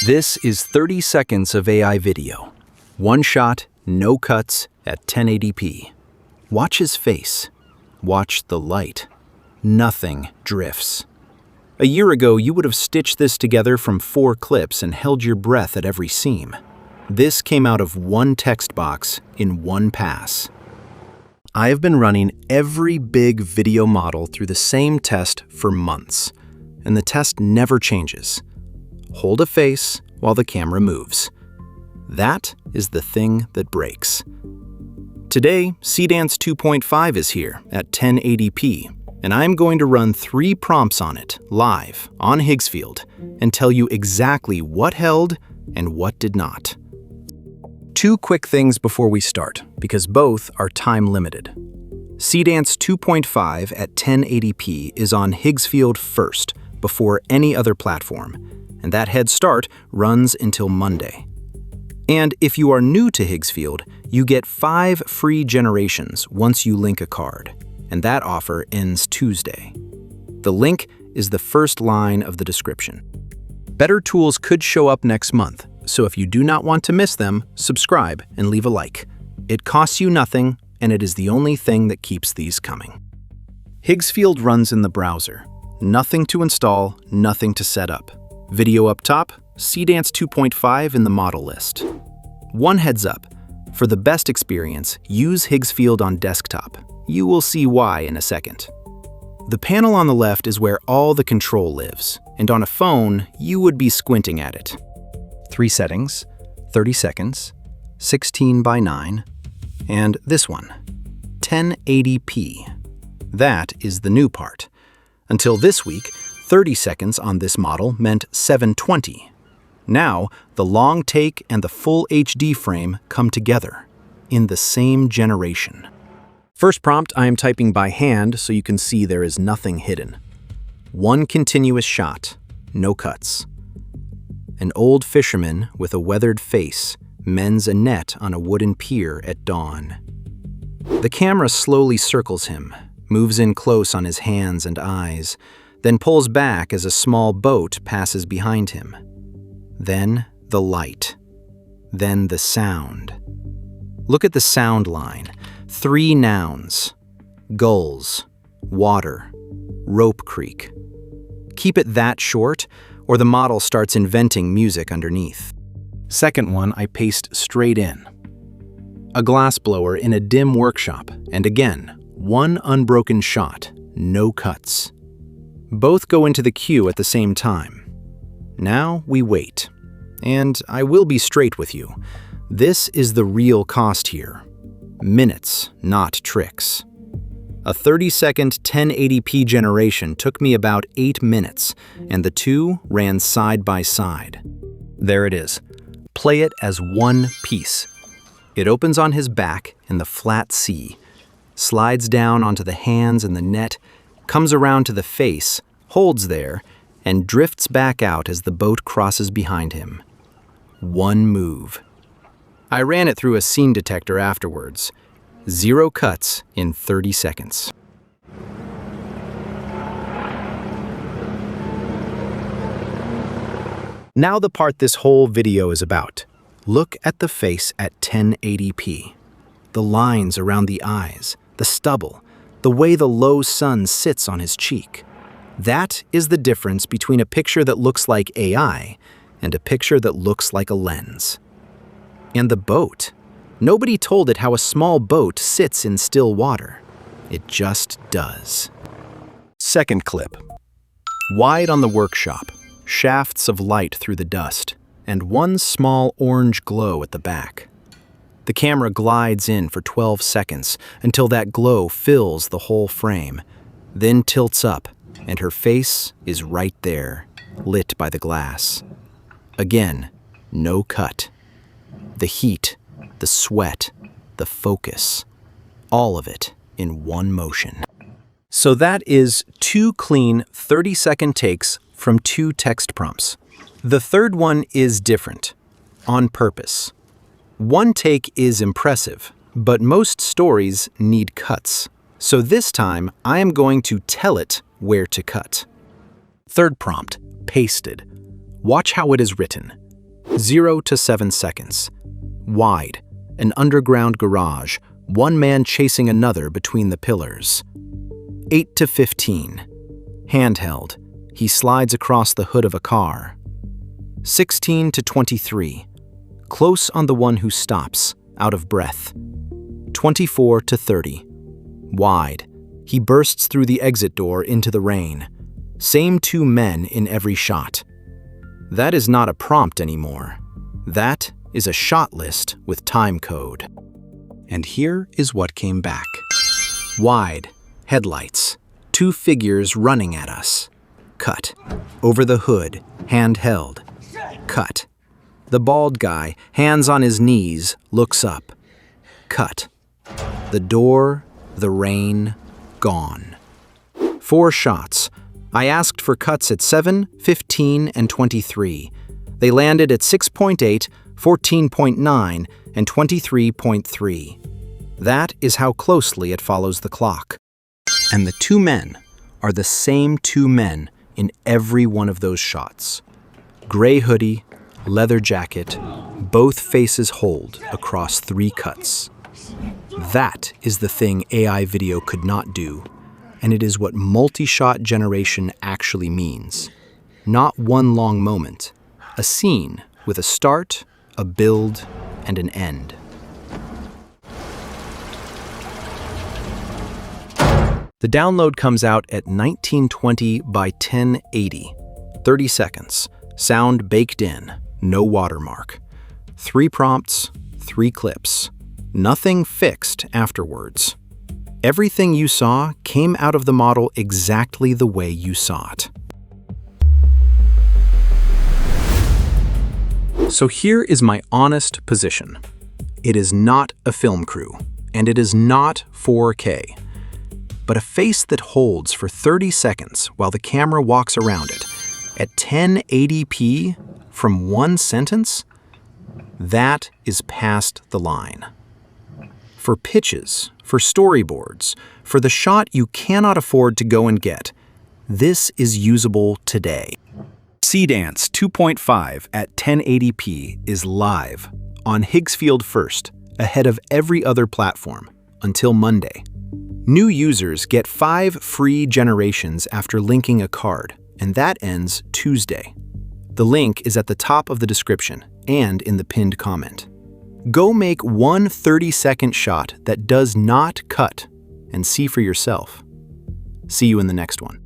This is 30 seconds of AI video. One shot, no cuts, at 1080p. Watch his face. Watch the light. Nothing drifts. A year ago, you would have stitched this together from 4 clips and held your breath at every seam. This came out of one text box in one pass. I have been running every big video model through the same test for months, and the test never changes. Hold a face while the camera moves. That is the thing that breaks. Today, Seedance 2.5 is here at 1080p, and I'm going to run 3 prompts on it live on Higgsfield and tell you exactly what held and what did not. 2 quick things before we start, because both are time limited. Seedance 2.5 at 1080p is on Higgsfield first, before any other platform, and that head start runs until Monday. And if you are new to Higgsfield, you get 5 free generations once you link a card, and that offer ends Tuesday. The link is the first line of the description. Better tools could show up next month, so if you do not want to miss them, subscribe and leave a like. It costs you nothing, and it is the only thing that keeps these coming. Higgsfield runs in the browser. Nothing to install, nothing to set up. Video up top, Seedance 2.5 in the model list. One heads up, for the best experience, use Higgsfield on desktop. You will see why in a second. The panel on the left is where all the control lives, and on a phone, you would be squinting at it. 3 settings, 30 seconds, 16:9, and this one, 1080p. That is the new part. Until this week, 30 seconds on this model meant 720. Now, the long take and the full HD frame come together in the same generation. First prompt, I am typing by hand so you can see there is nothing hidden. One continuous shot, no cuts. An old fisherman with a weathered face mends a net on a wooden pier at dawn. The camera slowly circles him, moves in close on his hands and eyes, then pulls back as a small boat passes behind him. Then the light. Then the sound. Look at the sound line. 3 nouns. Gulls, water, rope creak. Keep it that short, or the model starts inventing music underneath. Second one I paste straight in. A glassblower in a dim workshop, and again, one unbroken shot, no cuts. Both go into the queue at the same time. Now we wait. And I will be straight with you. This is the real cost here. Minutes, not tricks. A 30-second 1080p generation took me about 8 minutes, and the 2 ran side by side. There it is. Play it as one piece. It opens on his back in the flat sea, slides down onto the hands and the net, comes around to the face, holds there, and drifts back out as the boat crosses behind him. One move. I ran it through a scene detector afterwards. 0 cuts in 30 seconds. Now the part this whole video is about. Look at the face at 1080p. The lines around the eyes, the stubble, the way the low sun sits on his cheek. That is the difference between a picture that looks like AI and a picture that looks like a lens. And the boat. Nobody told it how a small boat sits in still water. It just does. Second clip. Wide on the workshop, shafts of light through the dust, and one small orange glow at the back. The camera glides in for 12 seconds until that glow fills the whole frame, then tilts up, and her face is right there, lit by the glass. Again, no cut. The heat, the sweat, the focus, all of it in one motion. So that is 2 clean 30-second takes from 2 text prompts. The third one is different, on purpose. One take is impressive, but most stories need cuts. So this time, I am going to tell it where to cut. Third prompt, pasted. Watch how it is written. 0 to 7 seconds. Wide, an underground garage, one man chasing another between the pillars. 8 to 15. Handheld, he slides across the hood of a car. 16 to 23. Close on the one who stops, out of breath. 24 to 30. Wide, he bursts through the exit door into the rain. Same two men in every shot. That is not a prompt anymore. That is a shot list with time code. And here is what came back. Wide, headlights, two figures running at us. Cut. Over the hood, handheld. Cut. The bald guy, hands on his knees, looks up. Cut. The door, the rain, gone. 4 shots. I asked for cuts at 7, 15, and 23. They landed at 6.8, 14.9, and 23.3. That is how closely it follows the clock. And the two men are the same two men in every one of those shots. Gray hoodie, leather jacket, both faces hold across 3 cuts. That is the thing AI video could not do, and it is what multi-shot generation actually means. Not one long moment, a scene with a start, a build, and an end. The download comes out at 1920 by 1080, 30 seconds, sound baked in, no watermark. 3 prompts, 3 clips. Nothing fixed afterwards. Everything you saw came out of the model exactly the way you saw it. So here is my honest position. It is not a film crew, and it is not 4K. But a face that holds for 30 seconds while the camera walks around it, at 1080p from one sentence, that is past the line. For pitches, for storyboards, for the shot you cannot afford to go and get, this is usable today. Seedance 2.5 at 1080p is live on Higgsfield first, ahead of every other platform, until Monday. New users get 5 free generations after linking a card, and that ends Tuesday. The link is at the top of the description and in the pinned comment. Go make one 30-second shot that does not cut and see for yourself. See you in the next one.